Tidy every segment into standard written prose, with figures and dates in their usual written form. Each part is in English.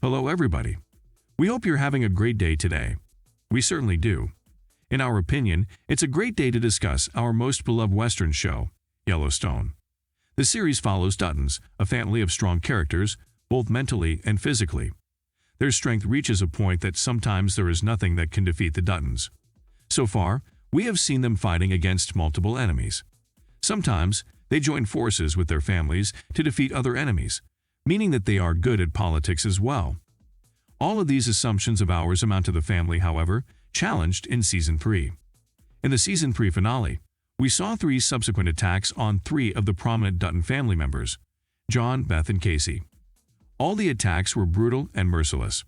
Hello everybody. We hope you're having a great day today. We certainly do. In our opinion, it's a great day to discuss our most beloved Western show, Yellowstone. The series follows Duttons, a family of strong characters, both mentally and physically. Their strength reaches a point that sometimes there is nothing that can defeat the Duttons. So far, we have seen them fighting against multiple enemies. Sometimes, they join forces with their families to defeat other enemies, meaning that they are good at politics as well. All of these assumptions of ours amount to the family, however, challenged in Season 3. In the Season 3 finale, we saw 3 subsequent attacks on 3 of the prominent Dutton family members, John, Beth, and Kayce. All the attacks were brutal and merciless.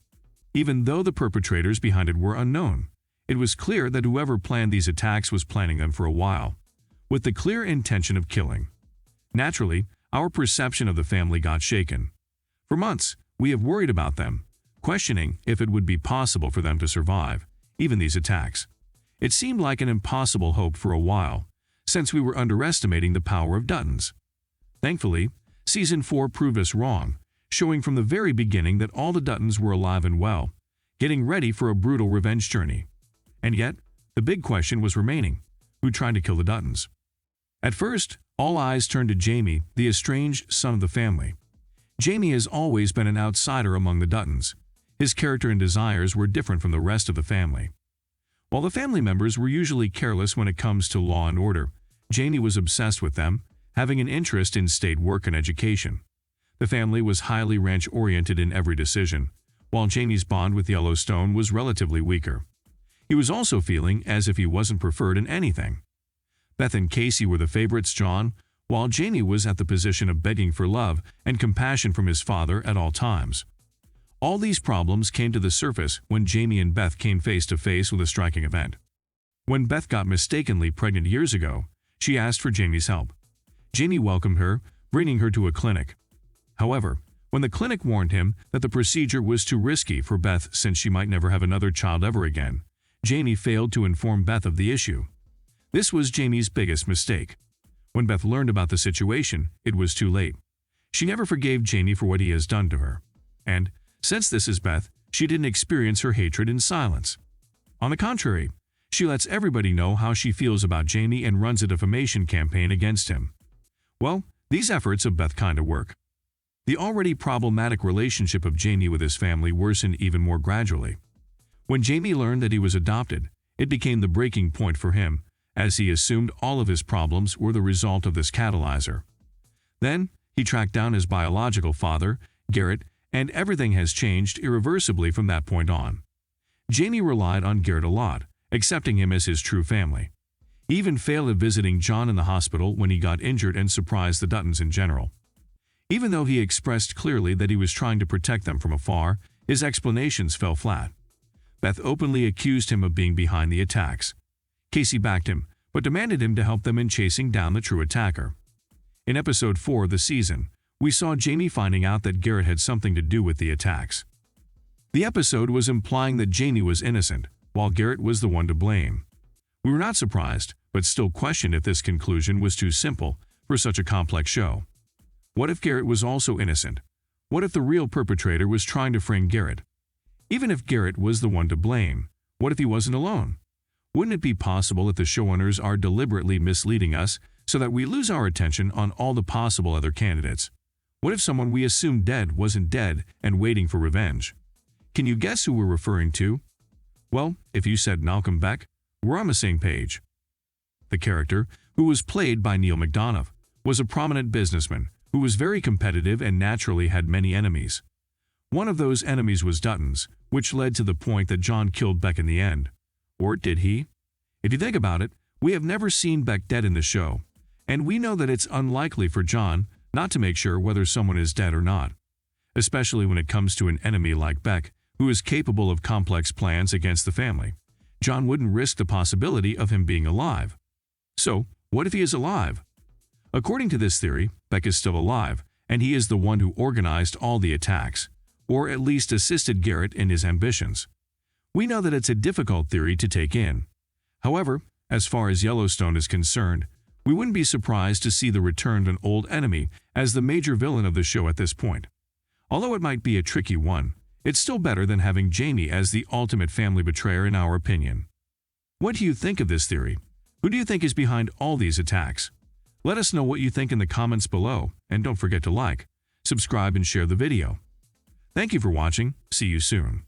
Even though the perpetrators behind it were unknown, it was clear that whoever planned these attacks was planning them for a while, with the clear intention of killing. Naturally, our perception of the family got shaken. For months, we have worried about them, questioning if it would be possible for them to survive, even these attacks. It seemed like an impossible hope for a while, since we were underestimating the power of Duttons. Thankfully, Season 4 proved us wrong, showing from the very beginning that all the Duttons were alive and well, getting ready for a brutal revenge journey. And yet, the big question was remaining: who tried to kill the Duttons? At first, all eyes turned to Jamie, the estranged son of the family. Jamie has always been an outsider among the Duttons. His character and desires were different from the rest of the family. While the family members were usually careless when it comes to law and order, Jamie was obsessed with them, having an interest in state work and education. The family was highly ranch-oriented in every decision, while Jamie's bond with Yellowstone was relatively weaker. He was also feeling as if he wasn't preferred in anything. Beth and Kayce were the favorites, John, while Jamie was at the position of begging for love and compassion from his father at all times. All these problems came to the surface when Jamie and Beth came face to face with a striking event. When Beth got mistakenly pregnant years ago, she asked for Jamie's help. Jamie welcomed her, bringing her to a clinic. However, when the clinic warned him that the procedure was too risky for Beth since she might never have another child ever again, Jamie failed to inform Beth of the issue. This was Jamie's biggest mistake. When Beth learned about the situation, it was too late. She never forgave Jamie for what he has done to her. And, since this is Beth, she didn't experience her hatred in silence. On the contrary, she lets everybody know how she feels about Jamie and runs a defamation campaign against him. Well, these efforts of Beth kinda work. The already problematic relationship of Jamie with his family worsened even more gradually. When Jamie learned that he was adopted, it became the breaking point for him, as he assumed all of his problems were the result of this catalyzer. Then, he tracked down his biological father, Garrett, and everything has changed irreversibly from that point on. Jamie relied on Garrett a lot, accepting him as his true family. He even failed at visiting John in the hospital when he got injured and surprised the Duttons in general. Even though he expressed clearly that he was trying to protect them from afar, his explanations fell flat. Beth openly accused him of being behind the attacks. Kayce backed him, but demanded him to help them in chasing down the true attacker. In episode 4 of the season, we saw Jamie finding out that Garrett had something to do with the attacks. The episode was implying that Jamie was innocent, while Garrett was the one to blame. We were not surprised, but still questioned if this conclusion was too simple for such a complex show. What if Garrett was also innocent? What if the real perpetrator was trying to frame Garrett? Even if Garrett was the one to blame, what if he wasn't alone? Wouldn't it be possible that the showrunners are deliberately misleading us so that we lose our attention on all the possible other candidates? What if someone we assumed dead wasn't dead and waiting for revenge? Can you guess who we're referring to? Well, if you said Malcolm Beck, we're on the same page. The character, who was played by Neil McDonough, was a prominent businessman who was very competitive and naturally had many enemies. One of those enemies was Duttons, which led to the point that John killed Beck in the end. Or did he? If you think about it, we have never seen Beck dead in the show, and we know that it's unlikely for John not to make sure whether someone is dead or not, especially when it comes to an enemy like Beck, who is capable of complex plans against the family. John wouldn't risk the possibility of him being alive. So, what if he is alive? According to this theory, Beck is still alive, and he is the one who organized all the attacks, or at least assisted Garrett in his ambitions. We know that it's a difficult theory to take in. However, as far as Yellowstone is concerned, we wouldn't be surprised to see the return of an old enemy as the major villain of the show at this point. Although it might be a tricky one, It's still better than having Jamie as the ultimate family betrayer in our opinion. What do you think of this theory? Who do you think is behind all these attacks? Let us know what you think in the comments below, and don't forget to like, subscribe, and share the video. Thank you for watching. See you soon.